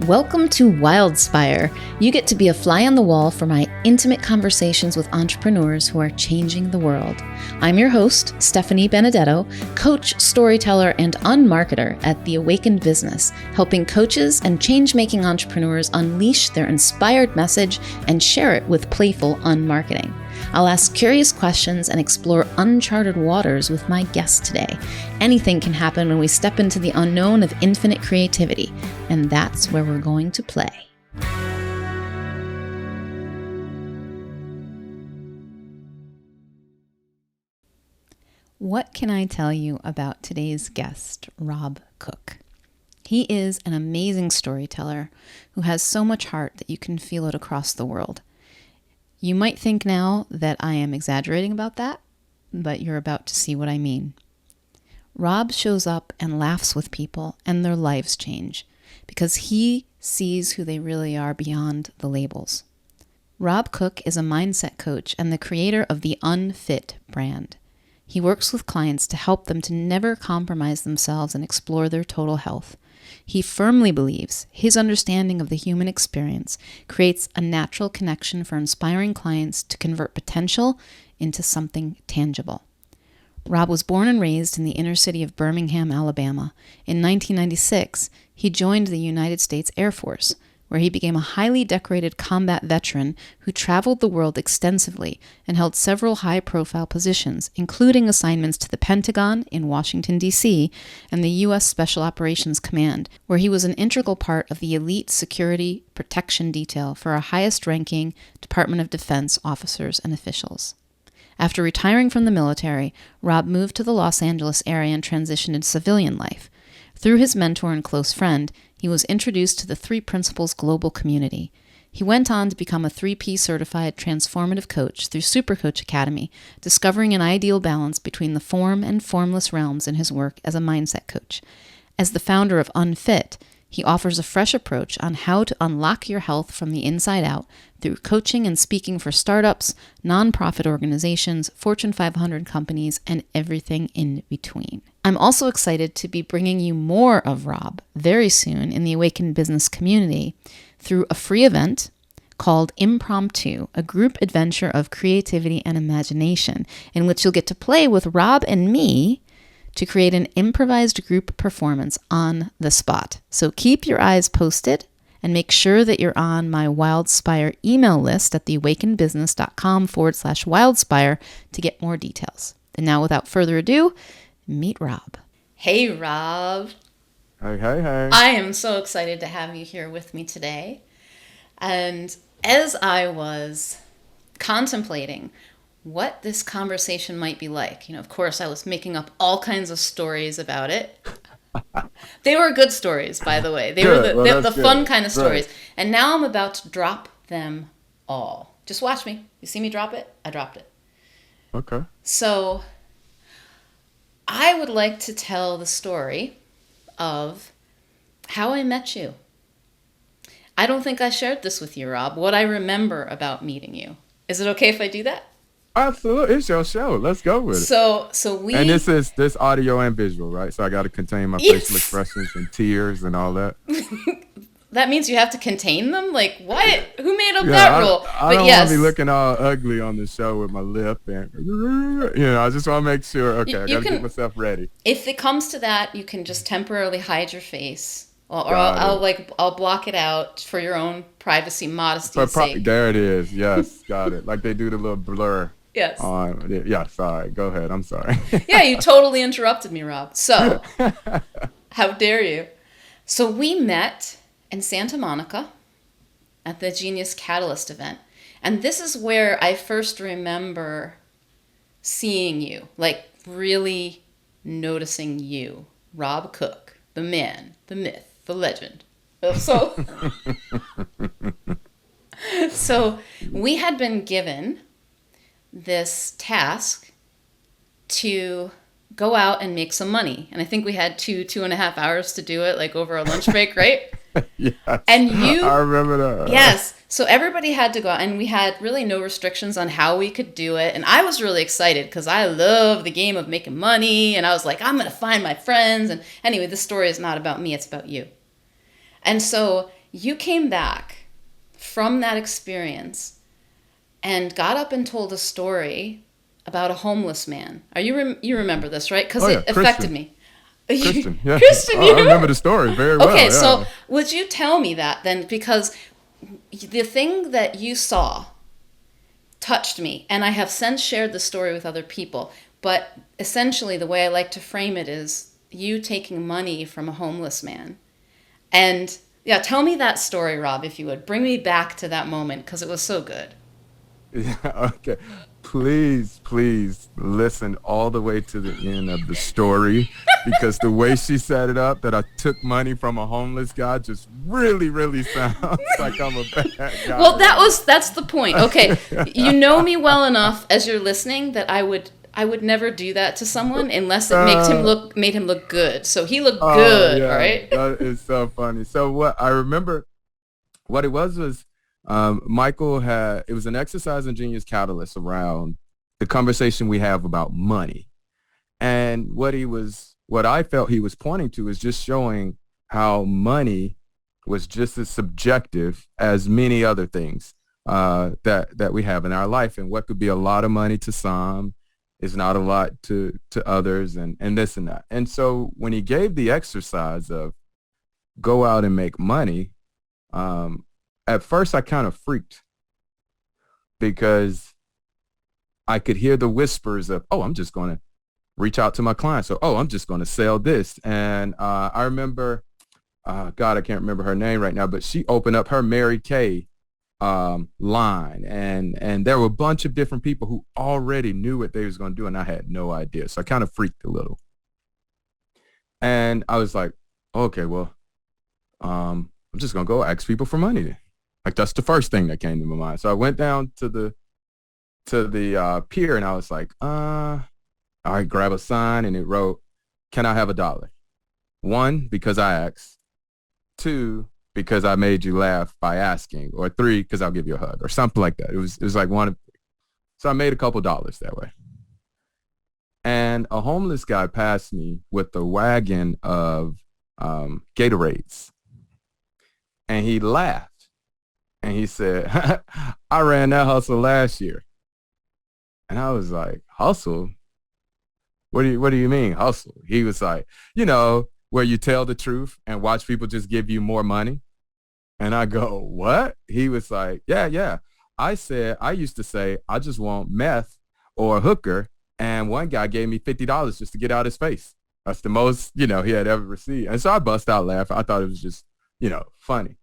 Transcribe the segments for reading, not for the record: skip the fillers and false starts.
Welcome to Wildspire. You get to be a fly on the wall for my intimate conversations with entrepreneurs who are changing the world. I'm your host, Stephanie Benedetto, coach, storyteller, and unmarketer at The Awakened Business, helping coaches and change-making entrepreneurs unleash their inspired message and share it with playful unmarketing. I'll ask curious questions and explore uncharted waters with my guest today. Anything can happen when we step into the unknown of infinite creativity, and that's where we're going to play. What can I tell you about today's guest, Rob Cook? He is an amazing storyteller who has so much heart that you can feel it across the world. You might think now that I am exaggerating about that, but you're about to see what I mean. Rob shows up and laughs with people, and their lives change because he sees who they really are beyond the labels. Rob Cook is a mindset coach and the creator of the Unfit brand. He works with clients to help them to never compromise themselves and explore their total health. He firmly believes his understanding of the human experience creates a natural connection for inspiring clients to convert potential into something tangible. Rob was born and raised in the inner city of Birmingham, Alabama. In 1996, he joined the United States Air Force, where he became a highly decorated combat veteran who traveled the world extensively and held several high-profile positions, including assignments to the Pentagon in Washington, D.C., and the U.S. Special Operations Command, where he was an integral part of the elite security protection detail for our highest-ranking Department of Defense officers and officials. After retiring from the military, Rob moved to the Los Angeles area and transitioned into civilian life. Through his mentor and close friend, he was introduced to the Three Principles global community. He went on to become a 3P certified transformative coach through Supercoach Academy, discovering an ideal balance between the form and formless realms in his work as a mindset coach. As the founder of Unfit, he offers a fresh approach on how to unlock your health from the inside out through coaching and speaking for startups, nonprofit organizations, Fortune 500 companies, and everything in between. I'm also excited to be bringing you more of Rob very soon in the Awakened Business community through a free event called Impromptu, a group adventure of creativity and imagination, in which you'll get to play with Rob and me to create an improvised group performance on the spot. So keep your eyes posted and make sure that you're on my Wildspire email list at theawakenedbusiness.com/Wildspire to get more details. And now, without further ado, meet Rob. Hey, Rob. Hey. I am so excited to have you here with me today. And as I was contemplating what this conversation might be like, of course, I was making up all kinds of stories about it. They were good stories, by the way. They were the fun kind of stories. Right. And now I'm about to drop them all. Just watch me. You see me drop it? I dropped it. Okay. So I would like to tell the story of how I met you. I don't think I shared this with you, Rob, what I remember about meeting you. Is it okay if I do that? Absolutely. It's your show. Let's go with it. So we... And this audio and visual, right? So I got to contain my facial expressions and tears and all that. That means you have to contain them? Like, what? Who made up that rule? I don't want to be looking all ugly on the show with my lip. And, I just want to make sure, I got to get myself ready. If it comes to that, you can just temporarily hide your face. I'll block it out for your own privacy, modesty's sake. There it is. Yes, got it. Like they do the little blur. Yes. Sorry. Go ahead. I'm sorry. Yeah, you totally interrupted me, Rob. So, how dare you? So we met in Santa Monica at the Genius Catalyst event. And this is where I first remember seeing you, like really noticing you, Rob Cook, the man, the myth, the legend. So we had been given this task to go out and make some money. And I think we had 2.5 hours to do it, like over a lunch break, right? Yes. And I remember that. Yes. So everybody had to go out, and we had really no restrictions on how we could do it. And I was really excited because I love the game of making money. And I was like, I'm going to find my friends. And anyway, this story is not about me. It's about you. And so you came back from that experience and got up and told a story about a homeless man. You remember this, right? Because it affected me. Kristen, yeah. Kristen, I remember the story very well. Okay, yeah. So would you tell me that then? Because the thing that you saw touched me, and I have since shared the story with other people. But essentially, the way I like to frame it is you taking money from a homeless man. And yeah, tell me that story, Rob, if you would. Bring me back to that moment because it was so good. Yeah, okay. Please listen all the way to the end of the story because the way she set it up that I took money from a homeless guy just really sounds like I'm a bad guy. Well, that's the point. Okay. You know me well enough as you're listening that I would never do that to someone unless it made him look good. So he looked good, yeah, right? That is so funny. So what I remember what it was Michael it was an exercise in genius catalyst around the conversation we have about money. And what I felt he was pointing to is just showing how money was just as subjective as many other things that we have in our life. And what could be a lot of money to some is not a lot to others and this and that. And so when he gave the exercise of go out and make money, at first I kind of freaked because I could hear the whispers of, oh, I'm just going to reach out to my clients. So, oh, I'm just going to sell this. And I remember, God, I can't remember her name right now, but she opened up her Mary Kay line. And there were a bunch of different people who already knew what they was going to do. And I had no idea. So I kind of freaked a little. And I was like, okay, well, I'm just going to go ask people for money then. Like that's the first thing that came to my mind. So I went down to the pier and I was like, all right, grab a sign and it wrote, can I have $1? 1, because I asked. 2, because I made you laugh by asking. Or 3, because I'll give you a hug or something like that. It was like one. So I made a couple dollars that way. And a homeless guy passed me with a wagon of gatorades. And he laughed. And he said, I ran that hustle last year. And I was like, hustle? What do you mean hustle? He was like, where you tell the truth and watch people just give you more money. And I go, what? He was like, yeah. I used to say, I just want meth or a hooker. And one guy gave me $50 just to get out his face. That's the most, he had ever received. And so I bust out laughing. I thought it was just, funny.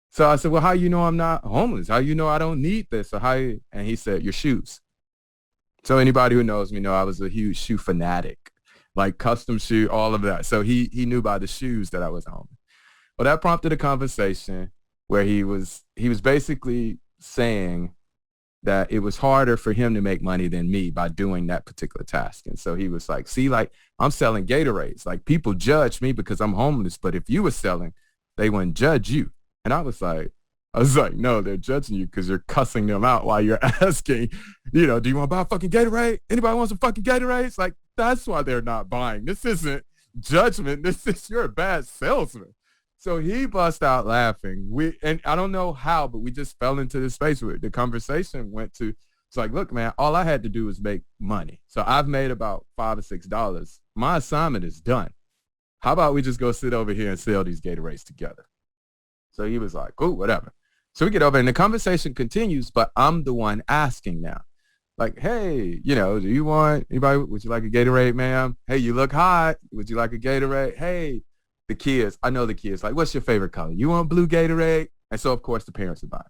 So I said, well, how you know I'm not homeless? How you know I don't need this? And he said, your shoes. So anybody who knows me know I was a huge shoe fanatic, like custom shoe, all of that. So he knew by the shoes that I was homeless. Well, that prompted a conversation where he was basically saying that it was harder for him to make money than me by doing that particular task. And so he was like, see, like I'm selling Gatorades. Like people judge me because I'm homeless. But if you were selling, they wouldn't judge you. And I was like, no, they're judging you because you're cussing them out while you're asking, do you want to buy a fucking Gatorade? Anybody want some fucking Gatorades? Like, that's why they're not buying. This isn't judgment. You're a bad salesman. So he bust out laughing. And I don't know how, but we just fell into this space where the conversation went to, it's like, look, man, all I had to do was make money. So I've made about $5 or $6. My assignment is done. How about we just go sit over here and sell these Gatorades together? So he was like, cool, whatever. So we get over and the conversation continues, but I'm the one asking now. Like, hey, do you want anybody? Would you like a Gatorade, ma'am? Hey, you look hot. Would you like a Gatorade? Hey, the kids. I know the kids. Like, what's your favorite color? You want blue Gatorade? And so, of course, the parents are buying.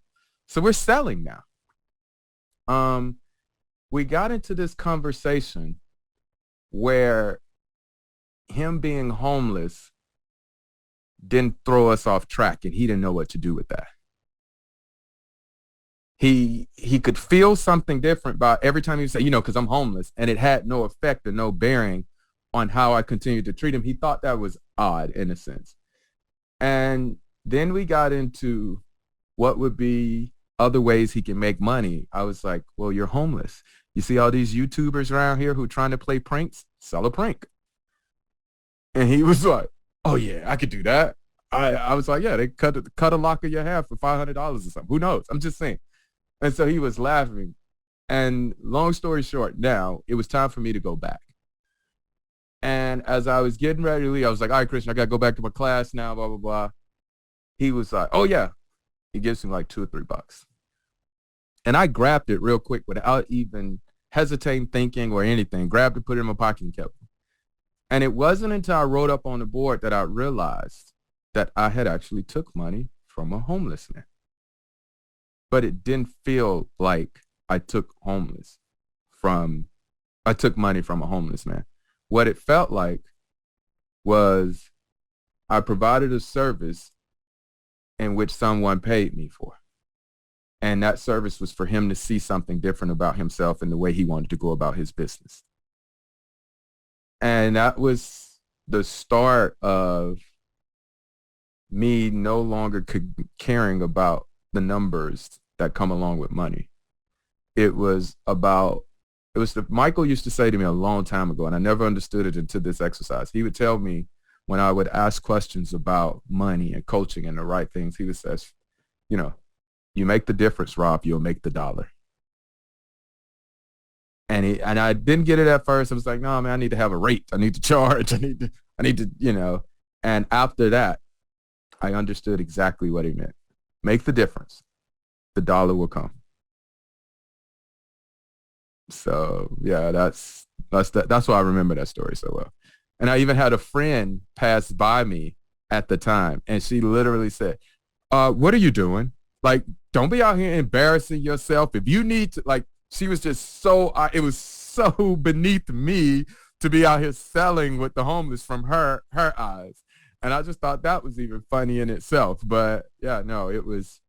So we're selling now. We got into this conversation where him being homeless didn't throw us off track, and he didn't know what to do with that. He could feel something different by every time he would say, because I'm homeless, and it had no effect or no bearing on how I continued to treat him. He thought that was odd in a sense. And then we got into what would be other ways he can make money. I was like, well, you're homeless. You see all these YouTubers around here who are trying to play pranks? Sell a prank. And he was like, oh, yeah, I could do that. I was like, yeah, they cut a lock of your hair for $500 or something. Who knows? I'm just saying. And so he was laughing. And long story short, now it was time for me to go back. And as I was getting ready to leave, I was like, all right, Christian, I got to go back to my class now, blah, blah, blah. He was like, oh, yeah. He gives me like $2 or $3. And I grabbed it real quick without even hesitating, thinking, or anything. Grabbed it, put it in my pocket, and kept it. And it wasn't until I wrote up on the board that I realized that I had actually took money from a homeless man. But it didn't feel like I took money from a homeless man. What it felt like was I provided a service in which someone paid me for. And that service was for him to see something different about himself and the way he wanted to go about his business. And that was the start of me no longer caring about the numbers that come along with money. Michael used to say to me a long time ago, and I never understood it until this exercise. He would tell me when I would ask questions about money and coaching and the right things, he would say, you make the difference, Rob, you'll make the dollar. And I didn't get it at first. I was like, no, man, I need to have a rate. I need to charge. I need to. And after that, I understood exactly what he meant. Make the difference. The dollar will come. So yeah, that's why I remember that story so well. And I even had a friend pass by me at the time, and she literally said, what are you doing? Like, don't be out here embarrassing yourself. If you need to, like, she was just it was so beneath me to be out here selling with the homeless from her eyes. And I just thought that was even funny in itself. But yeah, no, it was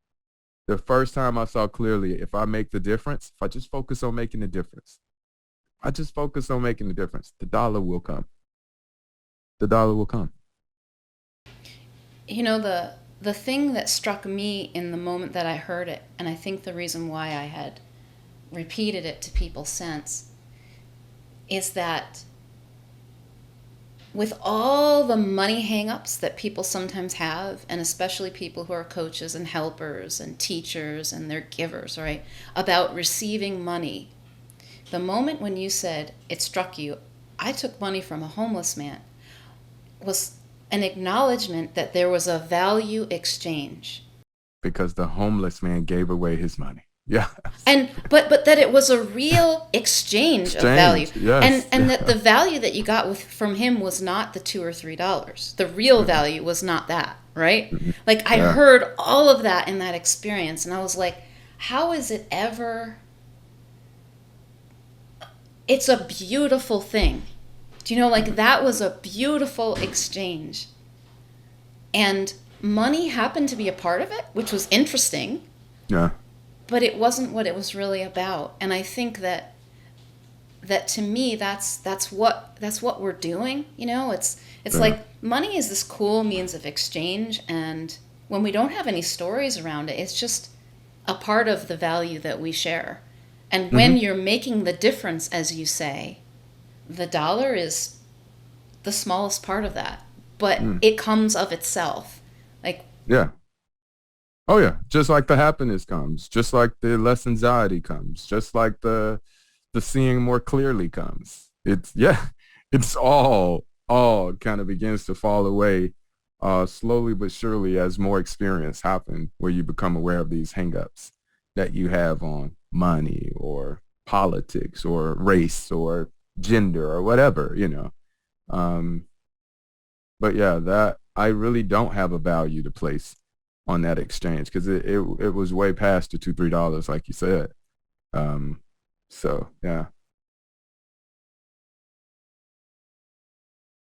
the first time I saw clearly, if I make the difference, if I just focus on making the difference, the dollar will come. The dollar will come. The thing that struck me in the moment that I heard it, and I think the reason why I had repeated it to people since, is that with all the money hang-ups that people sometimes have, and especially people who are coaches and helpers and teachers and they're givers, right, about receiving money, the moment when you said it struck you, I took money from a homeless man, was an acknowledgement that there was a value exchange. Because the homeless man gave away his money. Yeah. And but that it was a real exchange of value. Yes. And that the value that you got from him was not the $2 or $3. The real value was not that, right? Mm-hmm. Like I heard all of that in that experience, and I was like, how is it ever? It's a beautiful thing. Do you know, like that was a beautiful exchange. And money happened to be a part of it, which was interesting. Yeah. But it wasn't what it was really about. And I think that to me, that's what we're doing. It's like money is this cool means of exchange, and when we don't have any stories around it, it's just a part of the value that we share. And when you're making the difference, as you say, the dollar is the smallest part of that, but it comes of itself. Like, yeah. Oh yeah, just like the happiness comes, just like the less anxiety comes, just like the seeing more clearly comes. It's all kind of begins to fall away slowly but surely as more experience happen, where you become aware of these hangups that you have on money or politics or race or gender or whatever, But yeah, that I really don't have a value to place on that exchange, because it was way past the $2-3, like you said. So yeah.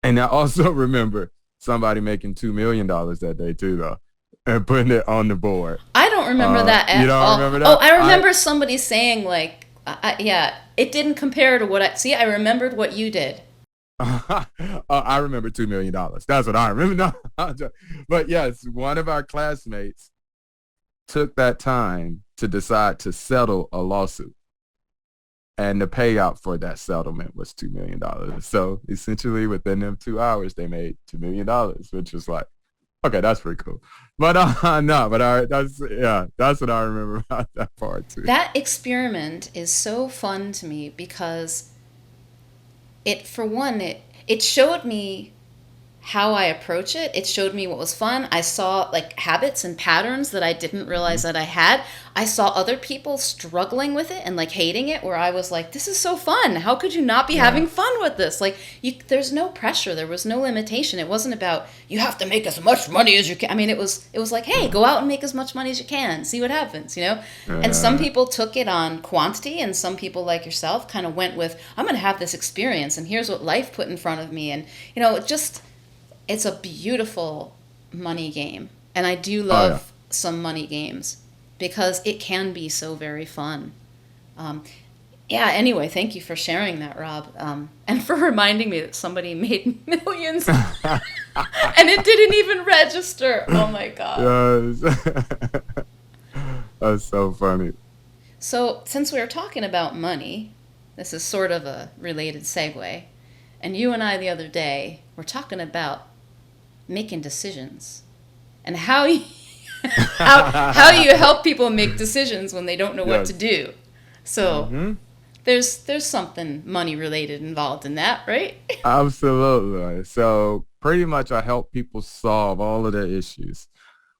And I also remember somebody making $2 million that day too, though, and putting it on the board. I don't remember that at all. You don't remember that? Oh, I remember somebody saying like, yeah, it didn't compare to what I remembered what you did. I remember $2 million. That's what I remember. No, but yes, one of our classmates took that time to decide to settle a lawsuit, and the payout for that settlement was $2 million. So essentially, within them 2 hours, they made $2 million, which was like, Okay, that's pretty cool. But no, but that's yeah, that's what I remember about that part too. That experiment is so fun to me because it, for one, it showed me how I approach it. It showed me what was fun. I saw like habits and patterns that I didn't realize Hmm. that I had. I saw other people struggling with it and like hating it, where I was like, this is so fun. How could you not be Yeah. having fun with this? Like, there's no pressure. There was no limitation. It wasn't about you have to make as much money as you can. I mean, it was like, hey, go out and make as much money as you can. See what happens, you know? And some Yeah. people took it on quantity, and some people like yourself kind of went with, I'm going to have this experience and here's what life put in front of me. And, it just, it's a beautiful money game. And I do Oh yeah. love some money games because it can be so very fun. Um, yeah, anyway, thank you for sharing that, Rob. And for reminding me that somebody made millions and it didn't even register. Oh my God. Yes. That's so funny. So, since we were talking about money, this is sort of a related segue. And you and I the other day were talking about making decisions and how you, how you help people make decisions when they don't know what to Yes. do. So Hmm. there's something money related involved in that, right? Absolutely. So pretty much I help people solve all of their issues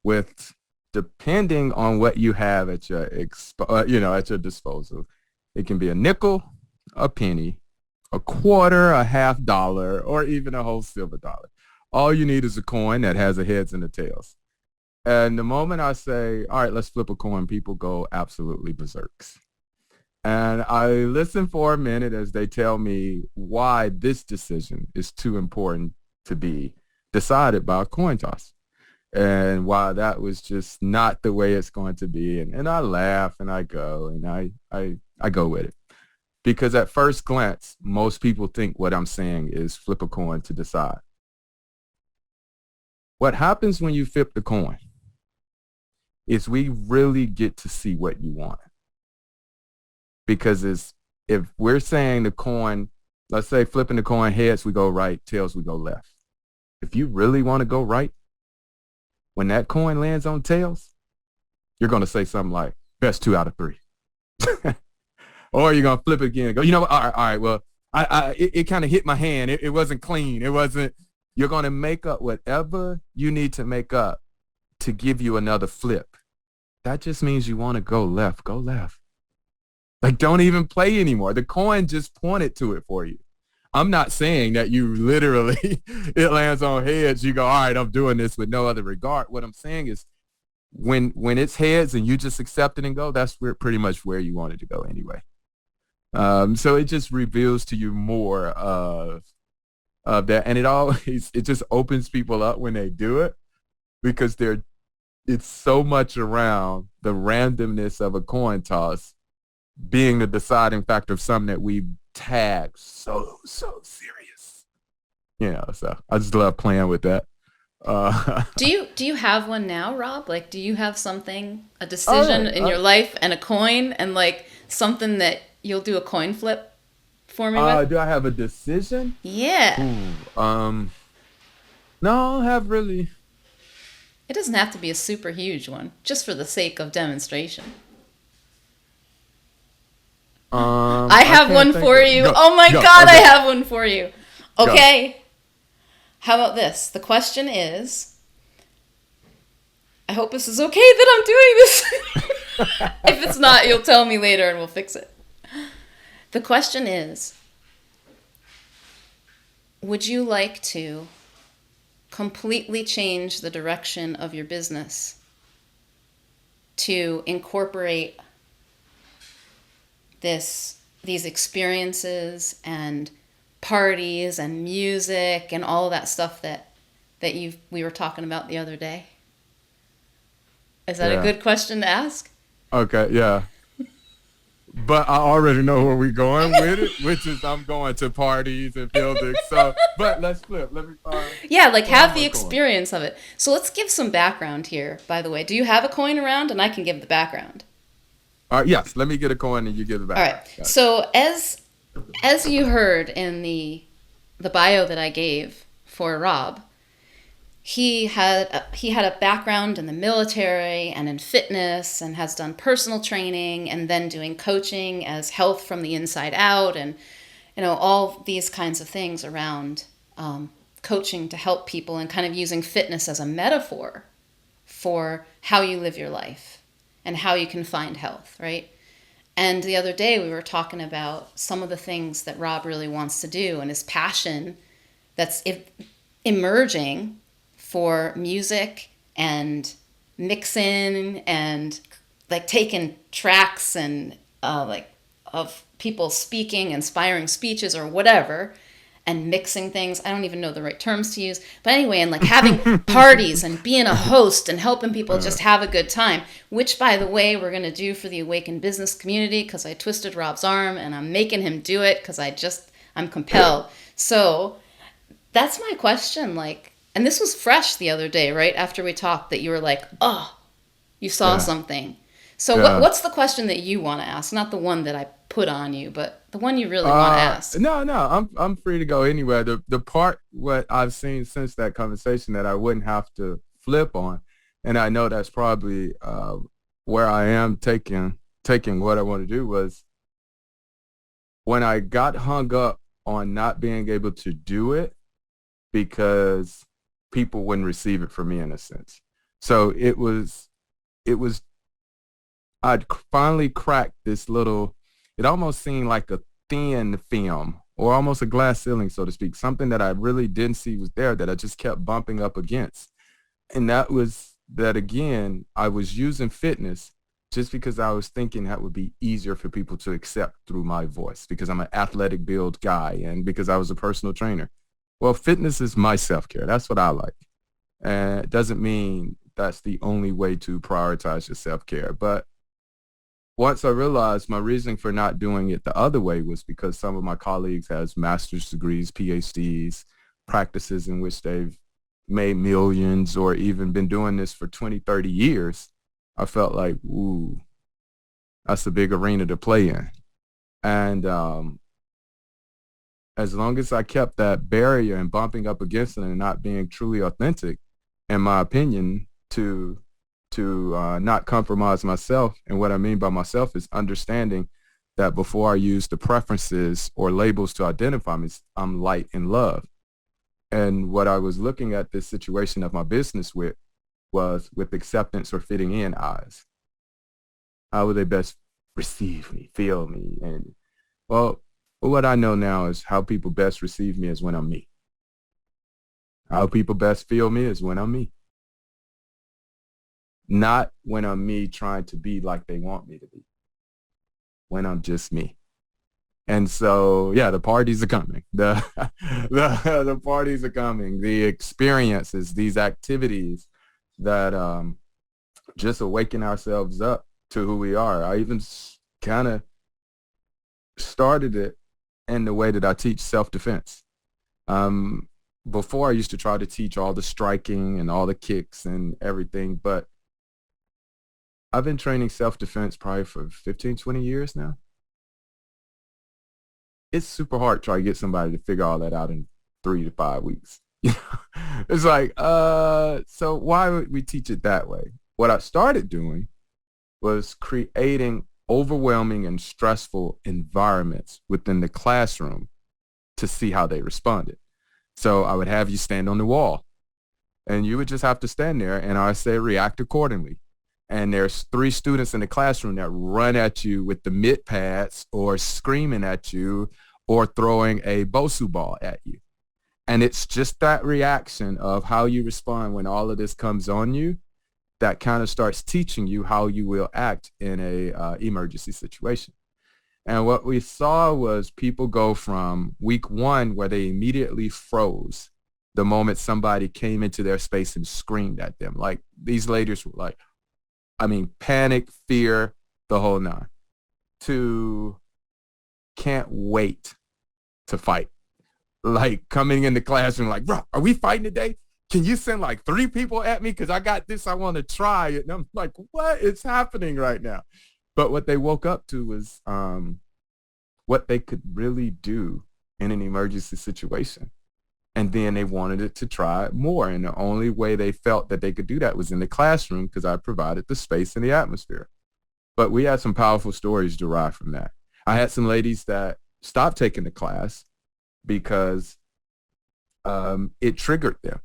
with depending on what you have at your at your disposal. It can be a nickel, a penny, a quarter, a half dollar, or even a whole silver dollar. All you need is a coin that has a heads and a tails. And the moment I say, all right, let's flip a coin, people go absolutely berserks. And I listen for a minute as they tell me why this decision is too important to be decided by a coin toss and why that was just not the way it's going to be. And I laugh and I go and I go with it. Because at first glance, most people think what I'm saying is flip a coin to decide. What happens when you flip the coin is we really get to see what you want. Because if we're saying the coin, let's say flipping the coin heads, we go right, tails, we go left. If you really want to go right, when that coin lands on tails, you're going to say something like, best two out of three. Or you're going to flip it again and go, you know what? All right, well, it kind of hit my hand. It wasn't clean. It wasn't, you're going to make up whatever you need to make up to give you another flip. That just means you want to go left. Go left. Like, don't even play anymore. The coin just pointed to it for you. I'm not saying that you literally, it lands on heads, you go, all right, I'm doing this with no other regard. What I'm saying is when it's heads and you just accept it and go, that's where pretty much where you wanted to go anyway. So it just reveals to you more of that. And it just opens people up when they do it because it's so much around the randomness of a coin toss being the deciding factor of something that we tag so serious. So I just love playing with that. Do you have one now, Rob? Like, do you have something, a All decision right. in your life and a coin and like something that you'll do a coin flip for me with? Do I have a decision? Yeah. Ooh, no, I don't have really. It doesn't have to be a super huge one, just for the sake of demonstration. I I have can't one think for of, you. go, Oh my go, God, I okay, have one for you. go. Okay. How about this? The question is, I hope this is okay that I'm doing this. If it's not, you'll tell me later and we'll fix it. The question is, would you like to completely change the direction of your business to incorporate these experiences and parties and music and all of that stuff that we were talking about the other day? Is that a Yeah. good question to ask? Okay. Yeah. But I already know where we're going with it, which is I'm going to parties and buildings. So, but let's flip. Let me find Yeah, like one have the more coin. experience of it. So let's give some background here, by the way. Do you have a coin around? And I can give the background. All right. Yes. Let me get a coin and you get the All right. background. Got it. So as you heard in the bio that I gave for Rob, he had a background in the military and in fitness and has done personal training and then doing coaching as health from the inside out, and all these kinds of things around coaching to help people, and kind of using fitness as a metaphor for how you live your life and how you can find health, right? And the other day we were talking about some of the things that Rob really wants to do and his passion that's emerging for music and mixing and like taking tracks and like of people speaking inspiring speeches or whatever, and mixing things. I don't even know the right terms to use. But anyway, and like having parties and being a host and helping people just have a good time, which, by the way, we're going to do for the Awakened Business community because I twisted Rob's arm and I'm making him do it because I'm compelled. So that's my question. Like, and this was fresh the other day, right? After we talked, that you were like, oh, you saw something. So what's the question that you want to ask? Not the one that I put on you, but the one you really want to ask. No, I'm free to go anywhere. The part what I've seen since that conversation that I wouldn't have to flip on, and I know that's probably where I am taking what I want to do, was when I got hung up on not being able to do it because people wouldn't receive it from me, in a sense. So it was I'd finally cracked this little, it almost seemed like a thin film or almost a glass ceiling, so to speak, something that I really didn't see was there that I just kept bumping up against. And that was that, again, I was using fitness just because I was thinking that would be easier for people to accept through my voice, because I'm an athletic build guy and because I was a personal trainer. Well, fitness is my self-care. That's what I like. And it doesn't mean that's the only way to prioritize your self-care. But once I realized my reasoning for not doing it the other way was because some of my colleagues has master's degrees, PhDs, practices in which they've made millions or even been doing this for 20, 30 years, I felt like, ooh, that's a big arena to play in. And as long as I kept that barrier and bumping up against it and not being truly authentic, in my opinion, to not compromise myself. And what I mean by myself is understanding that before I use the preferences or labels to identify me, I'm light in love. And what I was looking at this situation of my business with was with acceptance or fitting in eyes. How would they best receive me, feel me? And well, what I know now is how people best receive me is when I'm me. How people best feel me is when I'm me. Not when I'm me trying to be like they want me to be. When I'm just me. And so, yeah, the parties are coming. The parties are coming. The experiences, these activities that just awaken ourselves up to who we are. I even kind of started it in the way that I teach self-defense. Before I used to try to teach all the striking and all the kicks and everything, but I've been training self-defense probably for 15, 20 years now. It's super hard to try to get somebody to figure all that out in 3 to 5 weeks. It's like, so why would we teach it that way? What I started doing was creating overwhelming and stressful environments within the classroom to see how they responded. So I would have you stand on the wall and you would just have to stand there, and I say react accordingly. And there's 3 students in the classroom that run at you with the mid pads or screaming at you or throwing a Bosu ball at you. And it's just that reaction of how you respond when all of this comes on you that kind of starts teaching you how you will act in a emergency situation. And what we saw was people go from week 1 where they immediately froze the moment somebody came into their space and screamed at them. Like these ladies were like, panic, fear, the whole 9, to can't wait to fight. Like coming in the classroom like, bro, are we fighting today? Can you send like 3 people at me? Because I got this, I want to try it. And I'm like, what is happening right now? But what they woke up to was what they could really do in an emergency situation. And then they wanted it to try it more. And the only way they felt that they could do that was in the classroom because I provided the space and the atmosphere. But we had some powerful stories derived from that. I had some ladies that stopped taking the class because it triggered them.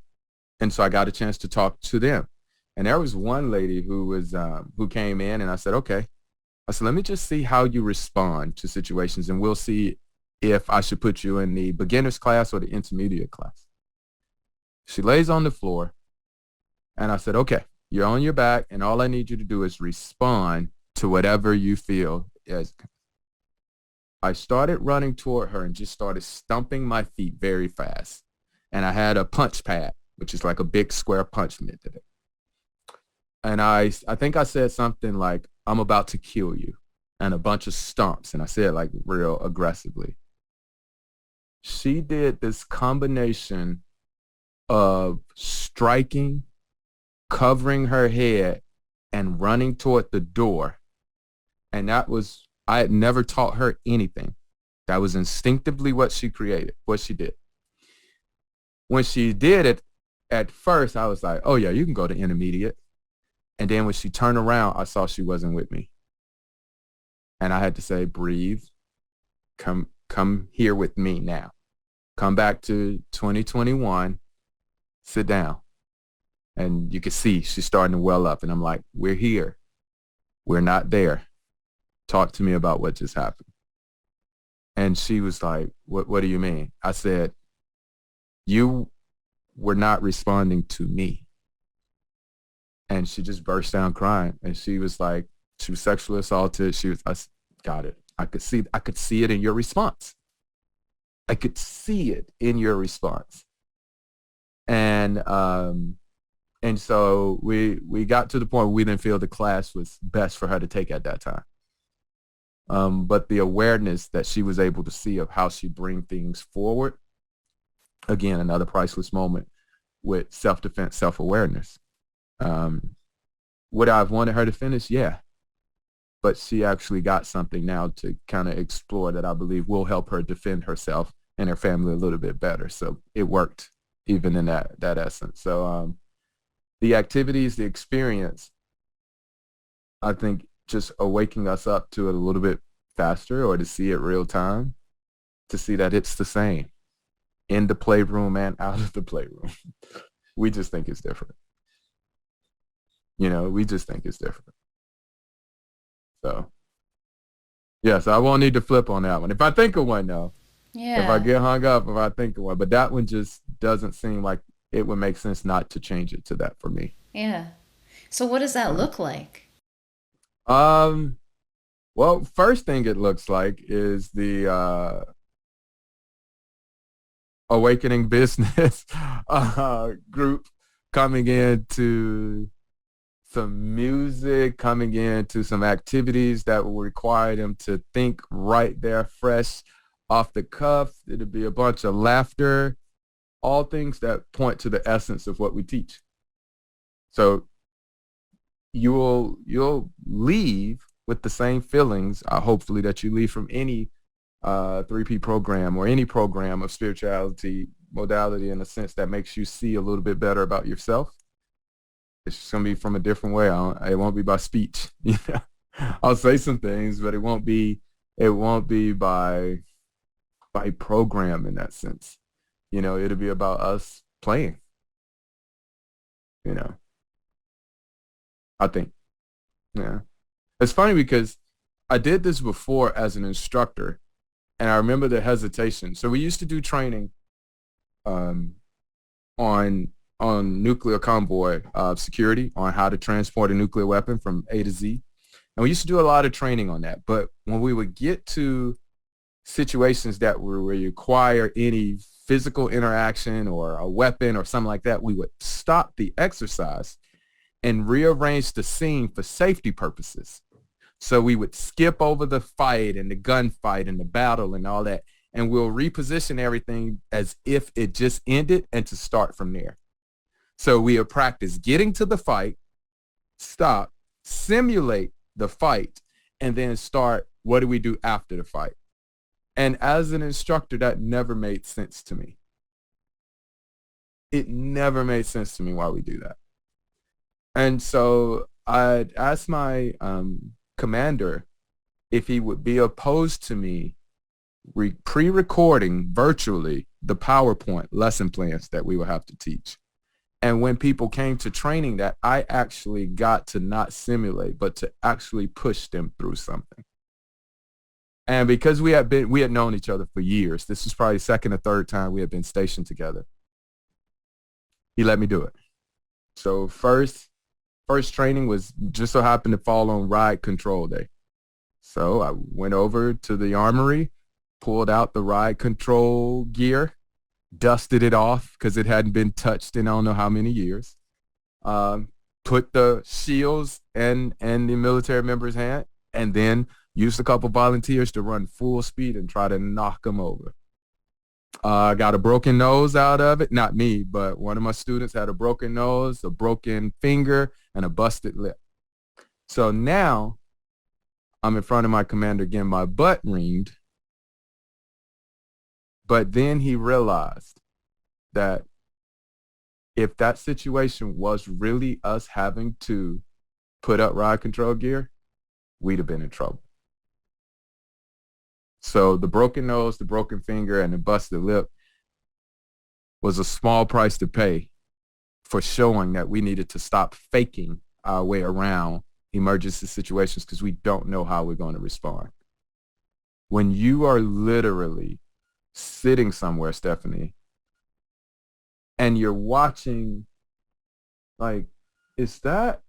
And so I got a chance to talk to them. And there was one lady who came in, and I said, okay. I said, let me just see how you respond to situations, and we'll see if I should put you in the beginner's class or the intermediate class. She lays on the floor, and I said, okay, you're on your back, and all I need you to do is respond to whatever you feel. I started running toward her and just started stumping my feet very fast. And I had a punch pad, which is like a big square punch mitt today. And I think I said something like, I'm about to kill you, and a bunch of stomps. And I said like real aggressively. She did this combination of striking, covering her head, and running toward the door. And I had never taught her anything. That was instinctively what she did. When she did it, at first I was like, oh yeah, you can go to intermediate. And then when she turned around, I saw she wasn't with me. And I had to say, breathe, come here with me now. Come back to 2021, sit down. And you can see she's starting to well up. And I'm like, we're here. We're not there. Talk to me about what just happened. And she was like, what do you mean? I said, you were not responding to me. And she just burst down crying. And she was like, she was sexually assaulted. I got it. I could see it in your response. I could see it in your response. And so we got to the point where we didn't feel the class was best for her to take at that time. But the awareness that she was able to see of how she bring things forward, again, another priceless moment with self-defense, self-awareness. Would I have wanted her to finish? Yeah. But she actually got something now to kind of explore that I believe will help her defend herself and her family a little bit better. So it worked even in that essence. So the activities, the experience, I think just awaking us up to it a little bit faster, or to see it real time, to see that it's the same in the playroom and out of the playroom. We just think it's different. We just think it's different. So, yeah, so I won't need to flip on that one. If I think of one, though, Yeah. if I get hung up, if I think of one, but that one just doesn't seem like it would make sense not to change it to that for me. Yeah. So what does that look like? Well, first thing it looks like is the Awakening Business group coming into some music, coming into some activities that will require them to think right there, fresh off the cuff. It'll be a bunch of laughter, all things that point to the essence of what we teach. So you'll leave with the same feelings, hopefully, that you leave from any 3P program or any program of spirituality modality, in a sense that makes you see a little bit better about yourself. It's just going to be from a different way. It won't be by speech. I'll say some things, but it won't be by program in that sense. It'll be about us playing, I think. Yeah. It's funny because I did this before as an instructor, and I remember the hesitation. So we used to do training on nuclear convoy security, on how to transport a nuclear weapon from A to Z. And we used to do a lot of training on that. But when we would get to situations that would require any physical interaction or a weapon or something like that, we would stop the exercise and rearrange the scene for safety purposes. So we would skip over the fight and the gunfight and the battle and all that, and we'll reposition everything as if it just ended and to start from there. So we'll practice getting to the fight, stop, simulate the fight, and then start, what do we do after the fight? And as an instructor, that never made sense to me. It never made sense to me why we do that. And so I asked my commander if he would be opposed to me pre-recording virtually the PowerPoint lesson plans that we would have to teach. And when people came to training that, I actually got to not simulate, but to actually push them through something. And because we had known each other for years, this was probably the second or third time we had been stationed together, he let me do it. So first training was just so happened to fall on ride control day. So I went over to the armory, pulled out the ride control gear, dusted it off because it hadn't been touched in I don't know how many years. Put the shields in the military member's hand, and then used a couple volunteers to run full speed and try to knock them over. Got a broken nose out of it. Not me, but one of my students had a broken nose, a broken finger, and a busted lip. So now I'm in front of my commander getting my butt reamed. But then he realized that if that situation was really us having to put up ride control gear, we'd have been in trouble. So the broken nose, the broken finger, and the busted lip was a small price to pay for showing that we needed to stop faking our way around emergency situations because we don't know how we're going to respond. When you are literally sitting somewhere, Stephanie, and you're watching, like, is that,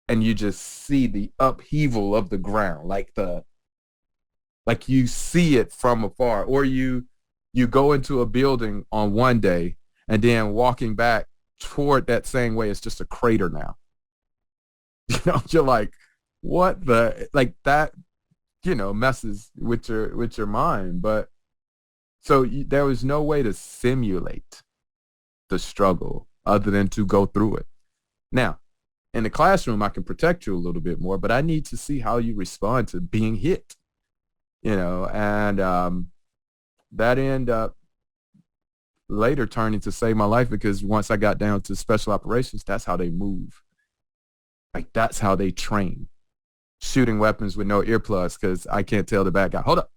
and you just see the upheaval of the ground, like you see it from afar, or you go into a building on one day and then walking back toward that same way, it's just a crater now. You're like, what the, like that, messes with your mind. But so there was no way to simulate the struggle other than to go through it. Now, in the classroom, I can protect you a little bit more, but I need to see how you respond to being hit, and that ended up later turning to save my life because once I got down to special operations, that's how they move. Like, that's how they train. Shooting weapons with no earplugs because I can't tell the bad guy, hold up,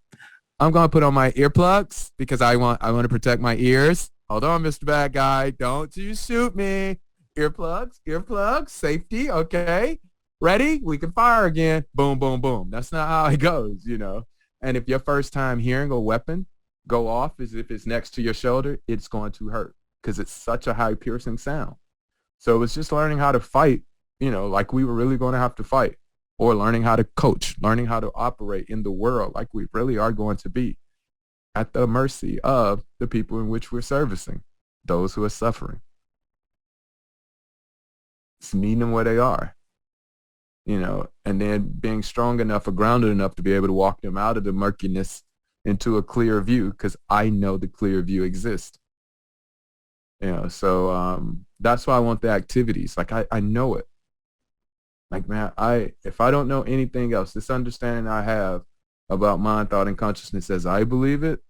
I'm going to put on my earplugs because I want to protect my ears. Hold on, Mr. Bad Guy. Don't you shoot me. Earplugs, safety, okay. Ready? We can fire again. Boom, boom, boom. That's not how it goes, And if your first time hearing a weapon go off as if it's next to your shoulder, it's going to hurt because it's such a high piercing sound. So it's just learning how to fight, like we were really going to have to fight, or learning how to coach, learning how to operate in the world like we really are going to be at the mercy of the people in which we're servicing, those who are suffering. It's meeting them where they are, and then being strong enough or grounded enough to be able to walk them out of the murkiness into a clear view because I know the clear view exists. So that's why I want the activities. Like I know it. Like, man, if I don't know anything else, this understanding I have about mind, thought, and consciousness as I believe it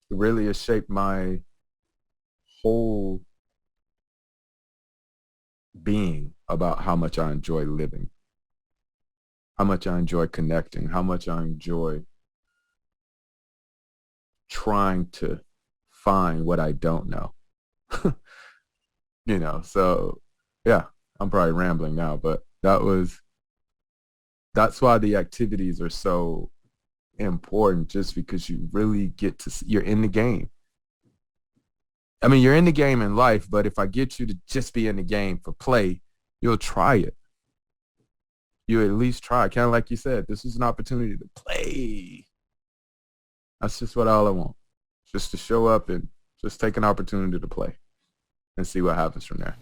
really has shaped my whole being about how much I enjoy living, how much I enjoy connecting, how much I enjoy trying to find what I don't know. So yeah, I'm probably rambling now, but that's why the activities are so important, just because you really get to you're in the game. I mean, you're in the game in life, but if I get you to just be in the game for play, you'll try it. You at least try. Kind of like you said, this is an opportunity to play. That's just what all I want. Just to show up and just take an opportunity to play and see what happens from there.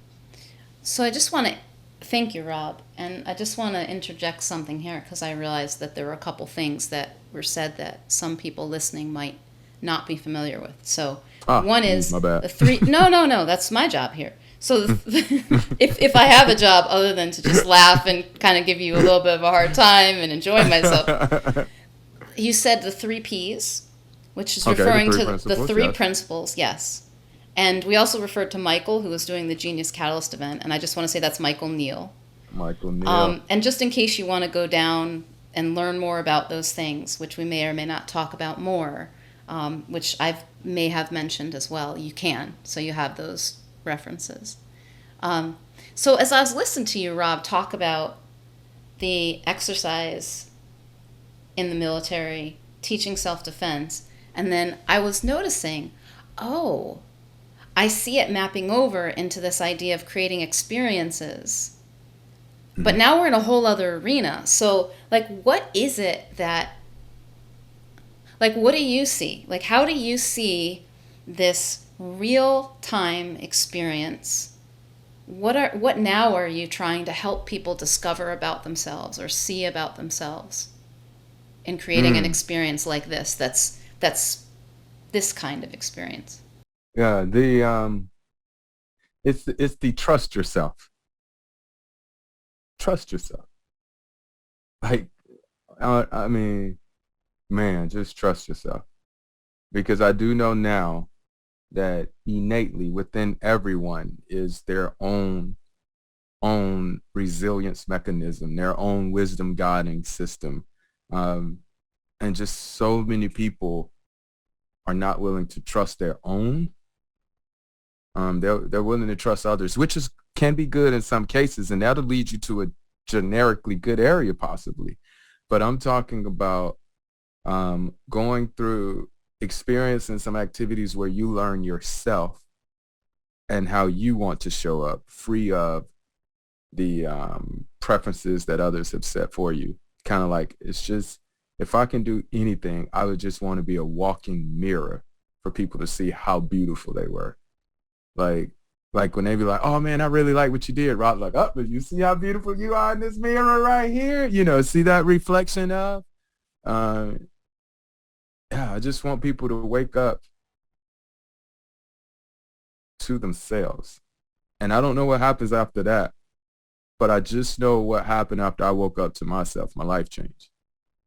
So I just want to thank you, Rob, and I just want to interject something here because I realized that there were a couple things that were said that some people listening might not be familiar with. So one is my bad. the three. No, that's my job here. So if I have a job other than to just laugh and kind of give you a little bit of a hard time and enjoy myself, you said the 3 Ps: which is Okay, the referring three to the principles, three yes. principles, yes. And we also referred to Michael, who was doing the Genius Catalyst event, and I just want to say that's Michael Neal. Michael Neal. And just in case you want to go down and learn more about those things, which we may or may not talk about more, which I may have mentioned as well, you can. So you have those references. So as I was listening to you, Rob, talk about the exercise in the military, teaching self-defense, and then I was noticing, oh, I see it mapping over into this idea of creating experiences. But Mhm. now we're in a whole other arena. So, like, what is it that, like, what do you see? Like, how do you see this real time experience? What now are you trying to help people discover about themselves or see about themselves in creating an Mm. experience like this that's this kind of experience? Yeah, it's the trust yourself. Trust yourself. Like, I mean, man, just trust yourself. Because I do know now that innately within everyone is their own resilience mechanism, their own wisdom guiding system. Um, and just so many people are not willing to trust their own. They're willing to trust others, which is can be good in some cases, and that'll lead you to a generically good area possibly. But I'm talking about going through experiencing some activities where you learn yourself and how you want to show up, free of the preferences that others have set for you. Kind of like it's just if I can do anything, I would just want to be a walking mirror for people to see how beautiful they were. Like like when they be like, "Oh man, I really like what you did." Rob's like, "Oh, but you see how beautiful you are in this mirror right here? You know, see that reflection of." Uh, yeah, I just want people to wake up to themselves, and I don't know what happens after that, but I just know what happened after I woke up to myself. My life changed,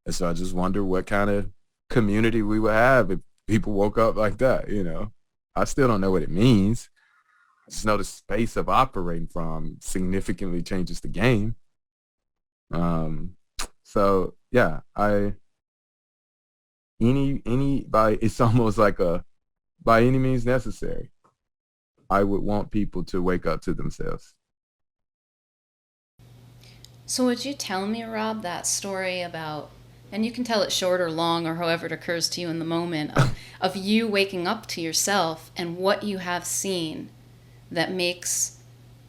and so I just wonder what kind of community we would have if people woke up like that. You know, I still don't know what it means. I just know the space of operating from significantly changes the game. Um, so yeah, I any by it's almost like a by any means necessary. I would want people to wake up to themselves. So would you tell me, Rob, that story about, and you can tell it short or long or however it occurs to you in the moment, of you waking up to yourself and what you have seen that makes